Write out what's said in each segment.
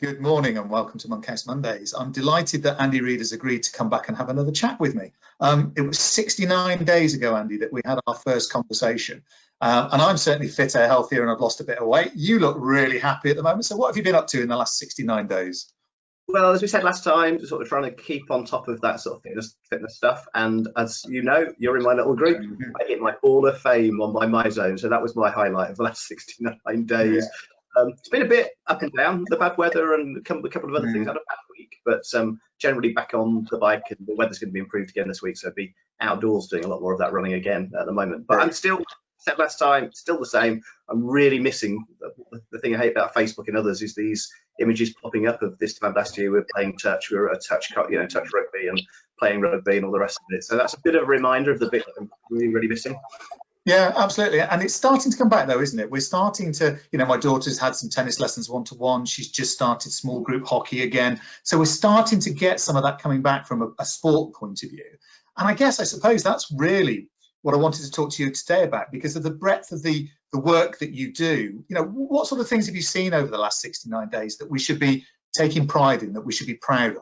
Good morning and welcome to Monkhouse Mondays. I'm delighted that Andy Reid has agreed to come back and have another chat with me. It was 69 days ago, Andy, that we had our first conversation. And I'm certainly fitter, healthier, and I've lost a bit of weight. You look really happy at the moment. So what have you been up to in the last 69 days? Well, as we said last time, sort of trying to keep on top of that sort of fitness stuff. And as you know, you're in my little group. I hit my Hall of Fame on my MyZone. So that was my highlight of the last 69 days. Yeah. It's been a bit up and down, the bad weather and a couple of other things. I had a bad week, but generally back on the bike, and the weather's going to be improved again this week. So I'll be outdoors doing a lot more of that running again at the moment. But I'm still, said last time, still the same. I'm really missing the thing I hate about Facebook and others is these images popping up of this time last year we were playing touch, we were at touch rugby and playing rugby and all the rest of it. So that's a bit of a reminder of the bit that I'm really missing. Yeah, absolutely. And it's starting to come back though, isn't it? We're starting to, my daughter's had some tennis lessons one-to-one. She's just started small group hockey again. So we're starting to get some of that coming back from a sport point of view. And I suppose that's really what I wanted to talk to you today about, because of the breadth of the work that you do. What sort of things have you seen over the last 69 days that we should be taking pride in, that we should be proud of?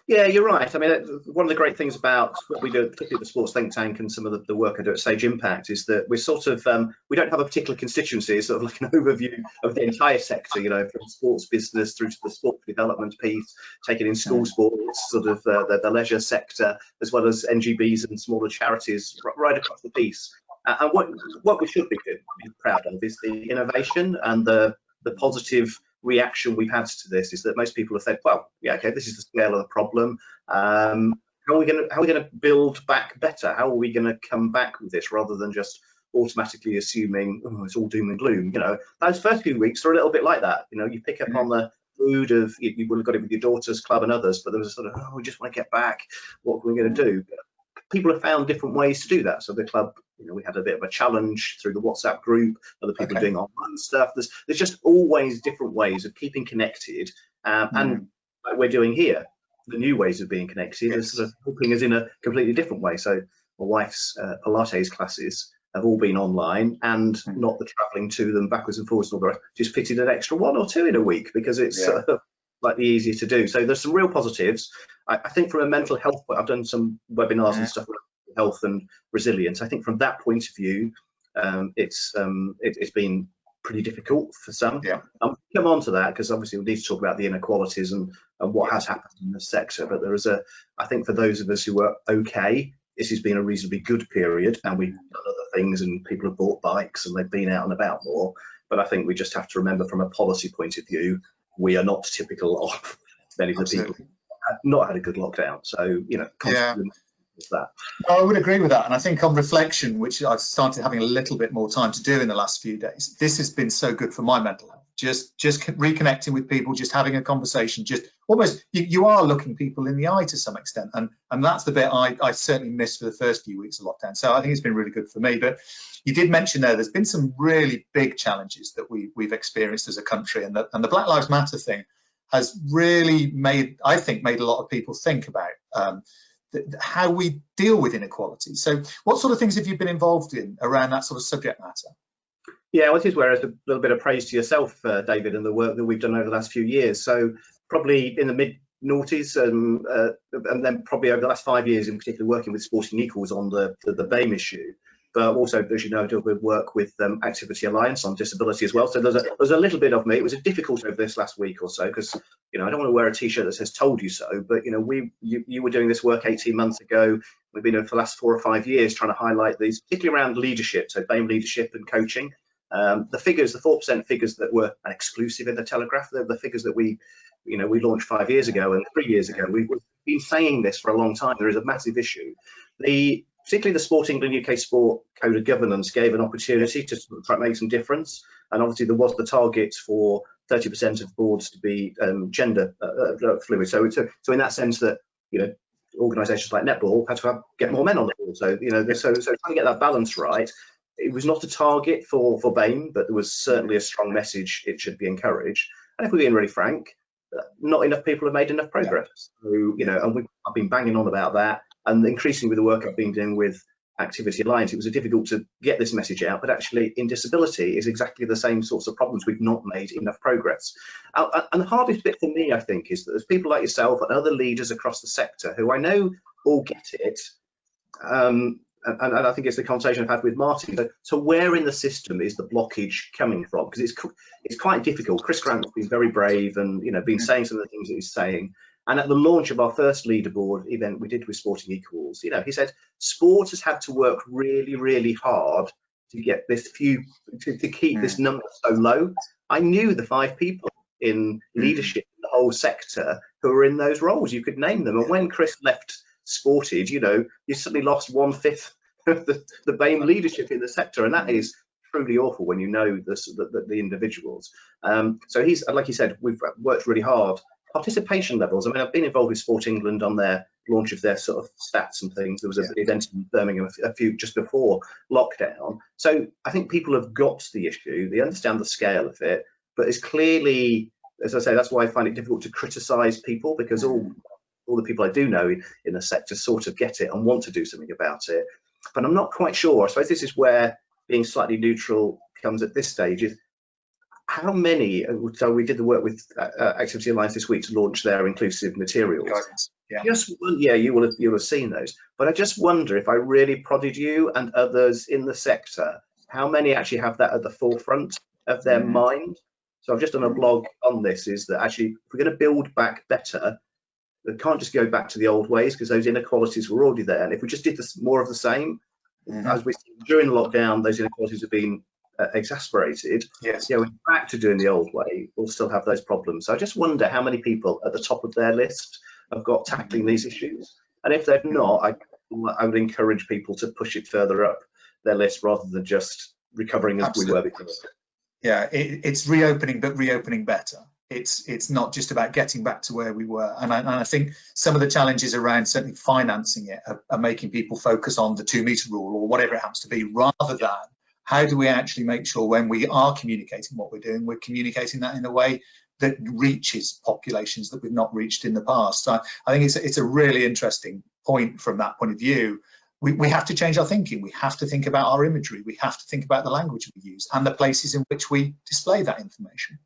Yeah, you're right. I mean, one of the great things about what we do, particularly the Sports Think Tank and some of the work I do at Sage Impact, is that we're sort of, we don't have a particular constituency. It's sort of like an overview of the entire sector, from sports business through to the sport development piece, taking in school sports, sort of the leisure sector, as well as NGBs and smaller charities right across the piece. And what we should be proud of is the innovation and the positive reaction we've had to this. Is that most people have said, well, yeah, okay, this is the scale of the problem. How are we going to build back better? How are we going to come back with this rather than just automatically assuming it's all doom and gloom? Those first few weeks are a little bit like that. You pick up on the mood of, you would have got it with your daughter's club and others, but there was a sort of, we just want to get back. What are we going to do? People have found different ways to do that. So the club, we had a bit of a challenge through the WhatsApp group, other people doing online stuff. There's just always different ways of keeping connected, and like we're doing here, the new ways of being connected is sort of helping us in a completely different way. So my wife's Pilates classes have all been online, and not the travelling to them backwards and forwards and all the rest. Just fitted an extra 1 or 2 in a week because it's slightly easier to do. So there's some real positives. I think from a mental health point, I've done some webinars and stuff about health and resilience. I think from that point of view, it's been pretty difficult for some. I'll come on to that because obviously we need to talk about the inequalities and what has happened in the sector. But there is I think for those of us who are okay, this has been a reasonably good period, and we've done other things and people have bought bikes and they've been out and about more. But I think we just have to remember from a policy point of view, we are not typical of many of the people who have not had a good lockdown. So, that. I would agree with that. And I think on reflection, which I've started having a little bit more time to do in the last few days, this has been so good for my mental health. Just reconnecting with people, just having a conversation, just almost, you are looking people in the eye to some extent. And that's the bit I certainly missed for the first few weeks of lockdown. So I think it's been really good for me. But you did mention there's been some really big challenges that we've experienced as a country. And the Black Lives Matter thing has really made a lot of people think about how we deal with inequality. So what sort of things have you been involved in around that sort of subject matter? Yeah, well, it is where a little bit of praise to yourself, David, and the work that we've done over the last few years. So probably in the mid-noughties, and then probably over the last 5 years, in particular, working with Sporting Equals on the BAME issue. But also, as you know, I do work with Activity Alliance on disability as well. So there's a little bit of me. It was a difficult over this last week or so because I don't want to wear a T-shirt that says "Told you so." But you were doing this work 18 months ago. We've been doing it for the last 4 or 5 years trying to highlight these, particularly around leadership, so BAME leadership and coaching. The figures, the 4% figures that were an exclusive in the Telegraph, the figures that we launched 5 years ago and 3 years ago. We've been saying this for a long time. There is a massive issue. Particularly the Sport England UK Sport Code of Governance gave an opportunity to try to make some difference. And obviously there was the target for 30% of boards to be gender fluid. So in that sense that, organisations like Netball had to get more men on the board. So, so trying to get that balance right. It was not a target for BAME, but there was certainly a strong message it should be encouraged. And if we're being really frank, not enough people have made enough progress. So, and I've been banging on about that. And increasingly with the work I've been doing with Activity Alliance, it was difficult to get this message out, but actually in disability is exactly the same sorts of problems. We've not made enough progress. And the hardest bit for me, I think, is that there's people like yourself and other leaders across the sector who I know all get it. And I think it's the conversation I've had with Martin. So where in the system is the blockage coming from? Because it's quite difficult. Chris Grant has been very brave and been saying some of the things that he's saying. And at the launch of our first leaderboard event we did with Sporting Equals, he said sport has had to work really, really hard to get this to keep this number so low. I knew the 5 people in leadership in the whole sector who were in those roles. You could name them. And when Chris left Sported, you suddenly lost 1/5 of the BAME leadership in the sector, and that is truly awful when you know the individuals. So he's, like you said, we've worked really hard. Participation levels, I mean, I've been involved with Sport England on their launch of their sort of stats and things. There was an event in Birmingham a few just before lockdown. So I think people have got the issue, they understand the scale of it, but it's clearly, as I say, that's why I find it difficult to criticise people, because all the people I do know in the sector sort of get it and want to do something about it. But I'm not quite sure. I suppose this is where being slightly neutral comes at this stage, is how many. So we did the work with Activity Alliance this week to launch their inclusive materials. Yeah, you will have seen those. But I just wonder, if I really prodded you and others in the sector, how many actually have that at the forefront of their mind? So I've just done a blog on this, is that actually if we're going to build back better, we can't just go back to the old ways, because those inequalities were already there. And if we just did more of the same, as we see during the lockdown, those inequalities have been exasperated. Yes. We're back to doing the old way, we'll still have those problems. So I just wonder how many people at the top of their list have got tackling these issues. And if they've not, I would encourage people to push it further up their list rather than just recovering as we were before. Yeah, it's reopening, but reopening better. It's not just about getting back to where we were. And I think some of the challenges around certainly financing it are making people focus on the 2-metre rule or whatever it happens to be, rather than how do we actually make sure when we are communicating what we're doing, we're communicating that in a way that reaches populations that we've not reached in the past. So I think it's a really interesting point from that point of view. We have to change our thinking. We have to think about our imagery. We have to think about the language we use and the places in which we display that information.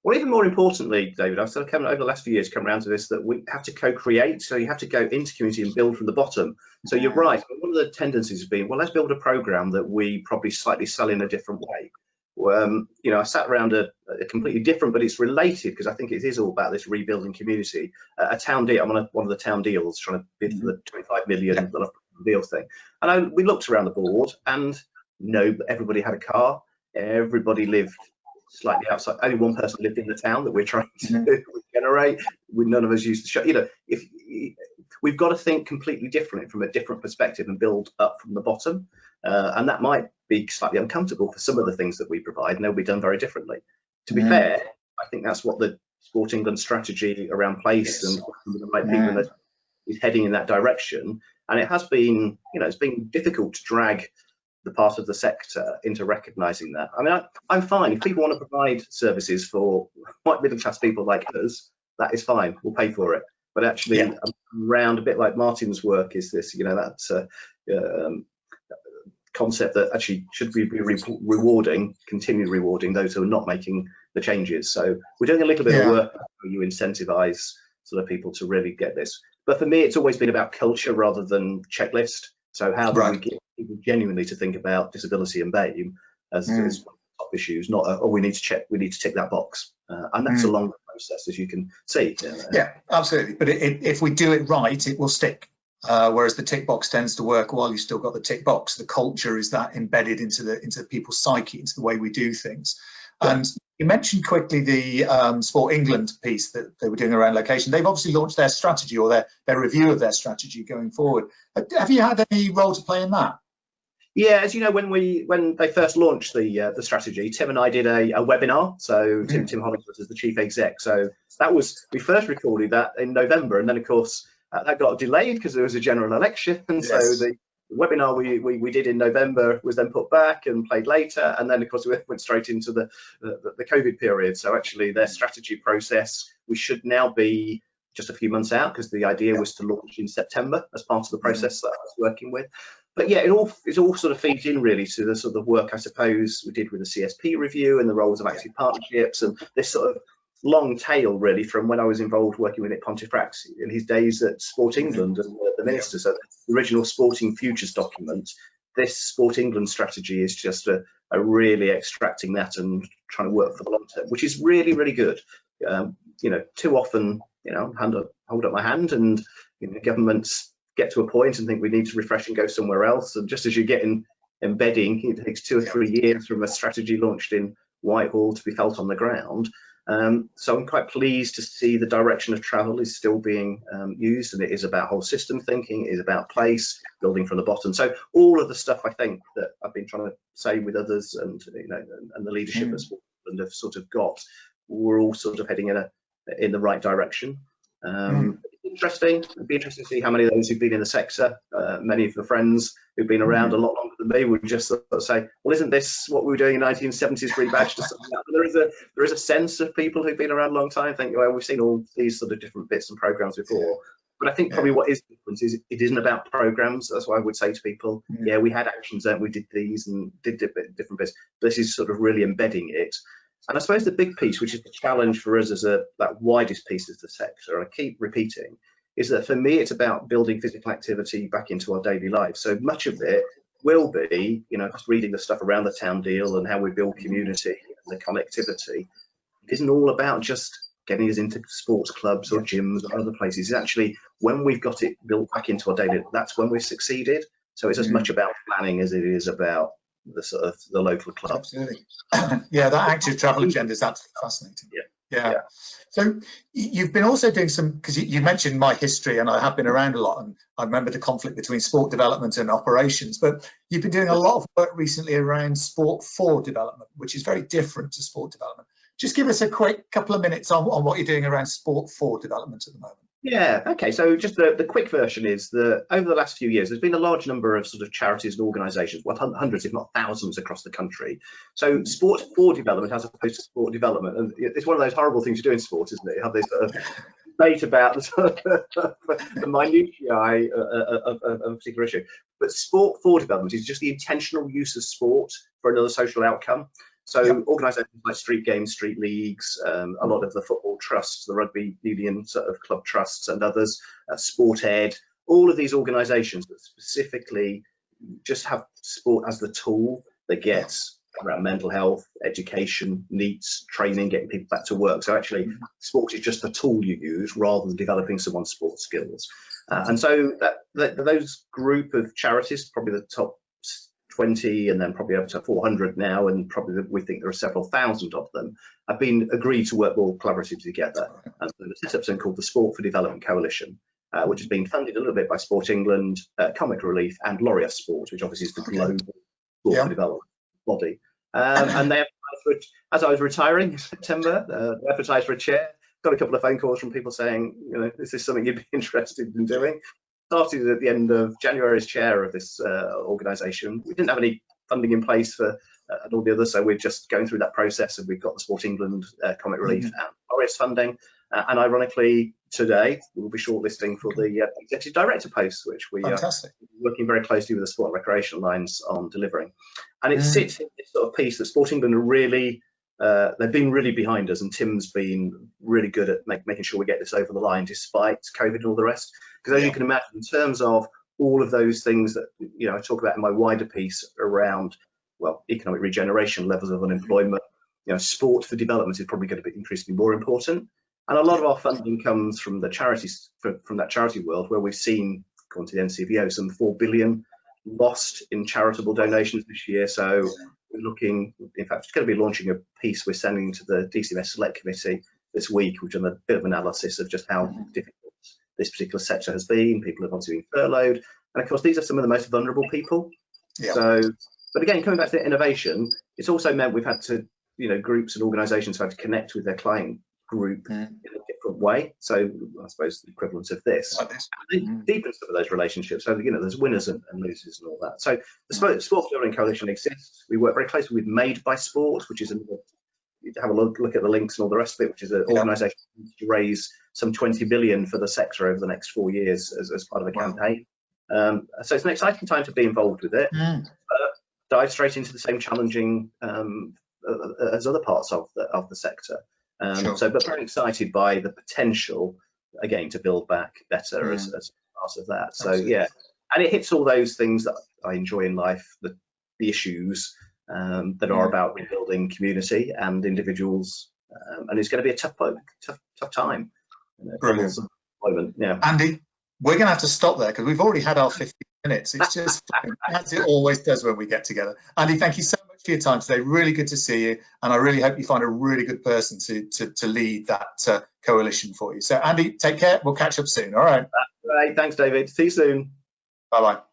Well, even more importantly, David, I've sort of come over the last few years come around to this, that we have to co-create. So you have to go into community and build from the bottom. So you're right. One of the tendencies has been, well, let's build a program that we probably slightly sell in a different way. I sat around a completely different, but it's related, because I think it is all about this rebuilding community. A town deal. I'm on one of the town deals, trying to bid for the 25 million deal thing. And we looked around the board, and everybody had a car. Everybody lived slightly outside. Only one person lived in the town that we're trying to generate. None of us used the show. If we've got to think completely differently from a different perspective and build up from the bottom, and that might be slightly uncomfortable for some of the things that we provide, and they'll be done very differently. To be fair, I think that's what the Sport England strategy around place and the right people is heading in that direction. And it has been, it's been difficult to drag the part of the sector into recognising that. I mean, I'm fine if people want to provide services for white middle class people like us. That is fine. We'll pay for it. But actually, around a bit like Martin's work is this, that concept that actually should we be continue rewarding those who are not making the changes. So we're doing a little bit of work how you incentivise sort of people to really get this. But for me, it's always been about culture rather than checklist. So how do we get people genuinely to think about disability and BAME as top issues, not we need to tick that box, and that's a long process, as you can see. Yeah, absolutely. But if we do it right, it will stick. Whereas the tick box tends to work while you've still got the tick box. The culture is that embedded into people's psyche, into the way we do things. And you mentioned quickly the Sport England piece that they were doing around location. They've obviously launched their strategy, or their review of their strategy going forward. Have you had any role to play in that? Yeah, as you know, when they first launched the strategy, Tim and I did a webinar. So Tim Hollingsworth is the chief exec. So we first recorded that in November, and then of course that got delayed because there was a general election, and so the webinar we did in November was then put back and played later, and then of course we went straight into the COVID period. So actually their strategy process, we should now be just a few months out, because the idea was to launch in September as part of the process that I was working with. But yeah, it all sort of feeds in really to the sort of work I suppose we did with the CSP review and the roles of active partnerships, and this sort of long tail really from when I was involved working with Nick Pontefract in his days at Sport England and the minister. So the original Sporting Futures document, this Sport England strategy is just a really extracting that and trying to work for the long term, which is really, really good. Too often, hold up my hand and governments get to a point and think we need to refresh and go somewhere else. And just as you're getting embedding, it takes 2 or 3 years from a strategy launched in Whitehall to be felt on the ground. So I'm quite pleased to see the direction of travel is still being used, and it is about whole system thinking, it is about place, building from the bottom. So all of the stuff I think that I've been trying to say with others and and the leadership at Sportland have sort of got, we're all sort of heading in the right direction. It'd be interesting to see how many of those who've been in the sector, many of the friends who've been around a lot longer than me would just sort of say, well, isn't this what we were doing in 1970s rebadged or something like that? There is a sense of people who've been around a long time think, well, we've seen all these sort of different bits and programs before. But I think probably what is different is it isn't about programs. That's why I would say to people, yeah, we had actions and we did these and did different bits. This is sort of really embedding it. And I suppose the big piece, which is the challenge for us as that widest piece of the sector, and I keep repeating, is that for me, it's about building physical activity back into our daily lives. So much of it will be, just reading the stuff around the town deal and how we build community and the connectivity. It isn't all about just getting us into sports clubs or gyms or other places. It's actually when we've got it built back into our daily, that's when we've succeeded. So it's as much about planning as it is about the sort of the local club. Absolutely. Yeah, that active travel agenda is absolutely fascinating. Yeah. So you've been also doing some, because you mentioned my history, and I have been around a lot, and I remember the conflict between sport development and operations, but you've been doing a lot of work recently around sport for development, which is very different to sport development. Just give us a quick couple of minutes on what you're doing around sport for development at the moment. Yeah, okay, so just the quick version is that over the last few years, there's been a large number of sort of charities and organisations, well, hundreds, if not thousands across the country. So sport for development as opposed to sport development. And it's one of those horrible things you do in sport, isn't it? You have this sort of debate about the minutiae of a particular issue. But sport for development is just the intentional use of sport for another social outcome. So organisations like Street Games, Street Leagues, a lot of the football trusts, the rugby union sort of club trusts and others, Sport Ed, all of these organisations that specifically just have sport as the tool that gets around mental health, education, needs, training, getting people back to work. So actually sport is just the tool you use rather than developing someone's sports skills. And so those group of charities, probably the top 20 and then probably up to 400 now, and probably we think there are several thousand of them, have been agreed to work more collaboratively together. And so the set up something called the Sport for Development Coalition, which has been funded a little bit by Sport England, Comic Relief and Laureate Sport, which obviously is the global sport for development body. And they advertised as I was retiring in September, they advertised for a chair. Got a couple of phone calls from people saying, is this something you'd be interested in doing? Started at the end of January as chair of this organisation. We didn't have any funding in place for and all the others, so we're just going through that process, and we've got the Sport England, Comic Relief and Laureate funding. And ironically, today we'll be shortlisting for the executive director post, which we are working very closely with the Sport and Recreation Alliance on delivering. And it sits in this sort of piece that Sport England are really, they've been really behind us, and Tim's been really good at making sure we get this over the line despite COVID and all the rest. Because as you can imagine, in terms of all of those things that I talk about in my wider piece around, well, economic regeneration, levels of unemployment, sport for development is probably going to be increasingly more important. And a lot of our funding comes from the charities, from that charity world, where we've seen, according to the NCVO, some 4 billion lost in charitable donations this year. So we're looking, in fact, it's going to be launching a piece we're sending to the DCMS Select Committee this week. We've done a bit of analysis of just how difficult this particular sector has been. People have obviously been furloughed, and of course these are some of the most vulnerable people. So, but again, coming back to the innovation, it's also meant we've had to, groups and organisations have had to connect with their client group in a different way. So I suppose the equivalent of this, deepen some of those relationships. So there's winners and losers and all that. So the Sport Development Coalition exists. We work very closely with Made by Sport, which is another. Have a look at the links and all the rest of it, which is an organisation to raise some 20 billion for the sector over the next 4 years as part of a campaign. So it's an exciting time to be involved with it. Dive straight into the same challenging as other parts of the sector. Sure. So, but very excited by the potential again to build back better as part of that. So Absolutely. yeah, and it hits all those things that I enjoy in life, the issues that are about rebuilding community and individuals, and it's going to be a tough time. Brilliant. Yeah. Andy, we're going to have to stop there because we've already had our 50 minutes. It's just as it always does when we get together. Andy, thank you so much for your time today. Really good to see you, and I really hope you find a really good person to lead that coalition for you. So Andy, take care. We'll catch up soon. All right. Right. Thanks, David. See you soon. Bye-bye.